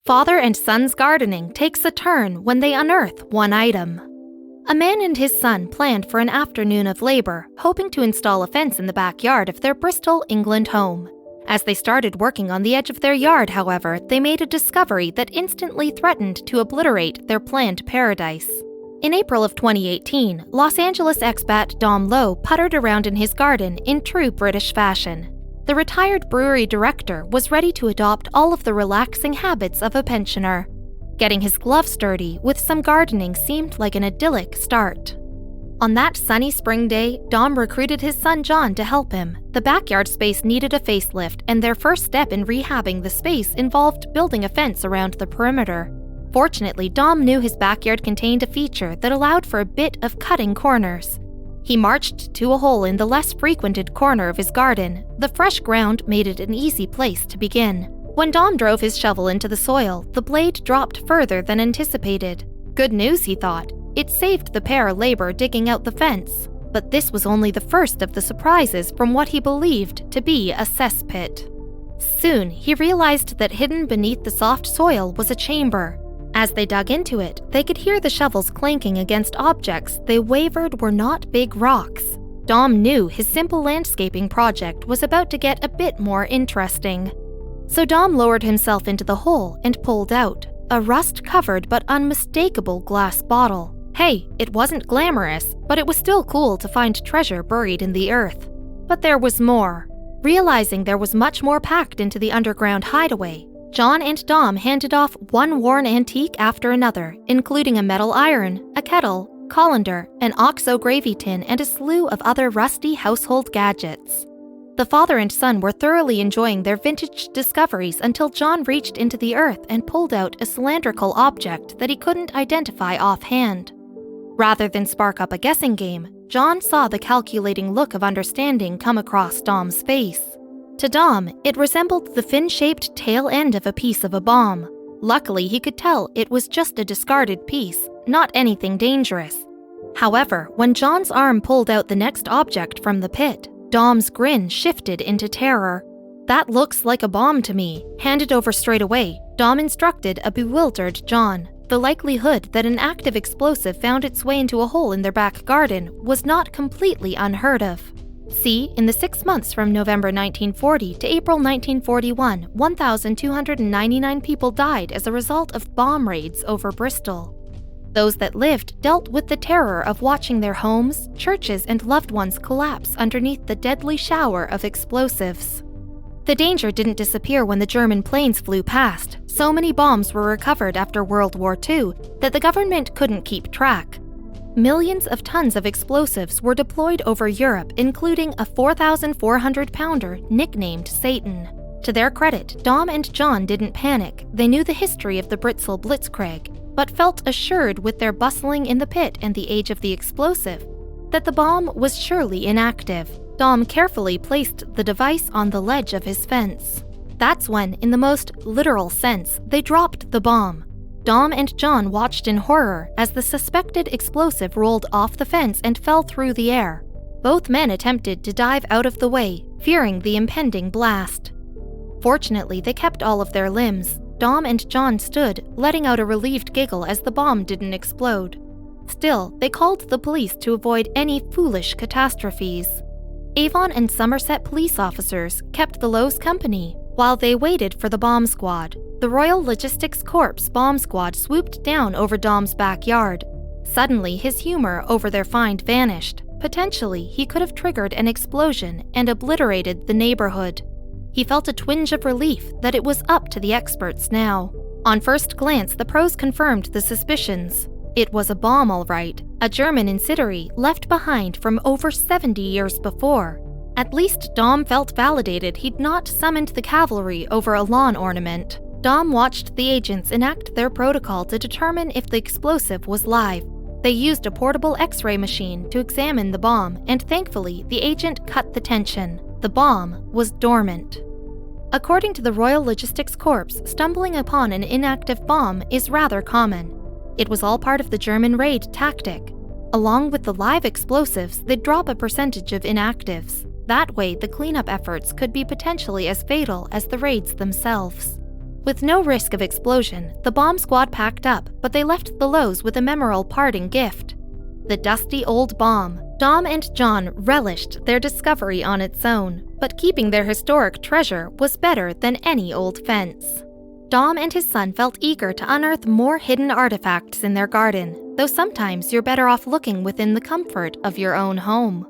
Father and son's gardening takes a turn when they unearth one item. A man and his son planned for an afternoon of labor, hoping to install a fence in the backyard of their Bristol, England home. As they started working on the edge of their yard, however, they made a discovery that instantly threatened to obliterate their planned paradise. In April of 2018, Los Angeles expat Dom Lowe puttered around in his garden in true British fashion. The retired brewery director was ready to adopt all of the relaxing habits of a pensioner. Getting his gloves dirty with some gardening seemed like an idyllic start. On that sunny spring day, Dom recruited his son John to help him. The backyard space needed a facelift, and their first step in rehabbing the space involved building a fence around the perimeter. Fortunately, Dom knew his backyard contained a feature that allowed for a bit of cutting corners. He marched to a hole in the less frequented corner of his garden. The fresh ground made it an easy place to begin. When Dom drove his shovel into the soil, the blade dropped further than anticipated. Good news, he thought. It saved the pair labor digging out the fence. But this was only the first of the surprises from what he believed to be a cesspit. Soon, he realized that hidden beneath the soft soil was a chamber. As they dug into it, they could hear the shovels clanking against objects they wavered were not big rocks. Dom knew his simple landscaping project was about to get a bit more interesting. So Dom lowered himself into the hole and pulled out a rust-covered but unmistakable glass bottle. Hey, it wasn't glamorous, but it was still cool to find treasure buried in the earth. But there was more. Realizing there was much more packed into the underground hideaway, John and Dom handed off one worn antique after another, including a metal iron, a kettle, colander, an OXO gravy tin, and a slew of other rusty household gadgets. The father and son were thoroughly enjoying their vintage discoveries until John reached into the earth and pulled out a cylindrical object that he couldn't identify offhand. Rather than spark up a guessing game, John saw the calculating look of understanding come across Dom's face. To Dom, it resembled the fin-shaped tail end of a piece of a bomb. Luckily, he could tell it was just a discarded piece, not anything dangerous. However, when John's arm pulled out the next object from the pit, Dom's grin shifted into terror. "That looks like a bomb to me. Hand it over straight away," Dom instructed a bewildered John. The likelihood that an active explosive found its way into a hole in their back garden was not completely unheard of. See, in the 6 months from November 1940 to April 1941, 1,299 people died as a result of bomb raids over Bristol. Those that lived dealt with the terror of watching their homes, churches, and loved ones collapse underneath the deadly shower of explosives. The danger didn't disappear when the German planes flew past. So many bombs were recovered after World War II that the government couldn't keep track. Millions of tons of explosives were deployed over Europe, including a 4,400-pounder nicknamed Satan. To their credit, Dom and John didn't panic. They knew the history of the Bristol Blitzkrieg, but felt assured with their bustling in the pit and the age of the explosive that the bomb was surely inactive. Dom carefully placed the device on the ledge of his fence. That's when, in the most literal sense, they dropped the bomb. Dom and John watched in horror as the suspected explosive rolled off the fence and fell through the air. Both men attempted to dive out of the way, fearing the impending blast. Fortunately, they kept all of their limbs. Dom and John stood, letting out a relieved giggle as the bomb didn't explode. Still, they called the police to avoid any foolish catastrophes. Avon and Somerset police officers kept the Lowe's company while they waited for the bomb squad. The Royal Logistics Corps bomb squad swooped down over Dom's backyard. Suddenly, his humor over their find vanished. Potentially, he could have triggered an explosion and obliterated the neighborhood. He felt a twinge of relief that it was up to the experts now. On first glance, the pros confirmed the suspicions. It was a bomb, all right, a German incendiary left behind from over 70 years before. At least Dom felt validated he'd not summoned the cavalry over a lawn ornament. Dom watched the agents enact their protocol to determine if the explosive was live. They used a portable X-ray machine to examine the bomb, and thankfully, the agent cut the tension. The bomb was dormant. According to the Royal Logistics Corps, stumbling upon an inactive bomb is rather common. It was all part of the German raid tactic. Along with the live explosives, they'd drop a percentage of inactives. That way, the cleanup efforts could be potentially as fatal as the raids themselves. With no risk of explosion, the bomb squad packed up, but they left the Lows with a memorable parting gift: the dusty old bomb. Dom and John relished their discovery on its own, but keeping their historic treasure was better than any old fence. Dom and his son felt eager to unearth more hidden artifacts in their garden, though sometimes you're better off looking within the comfort of your own home.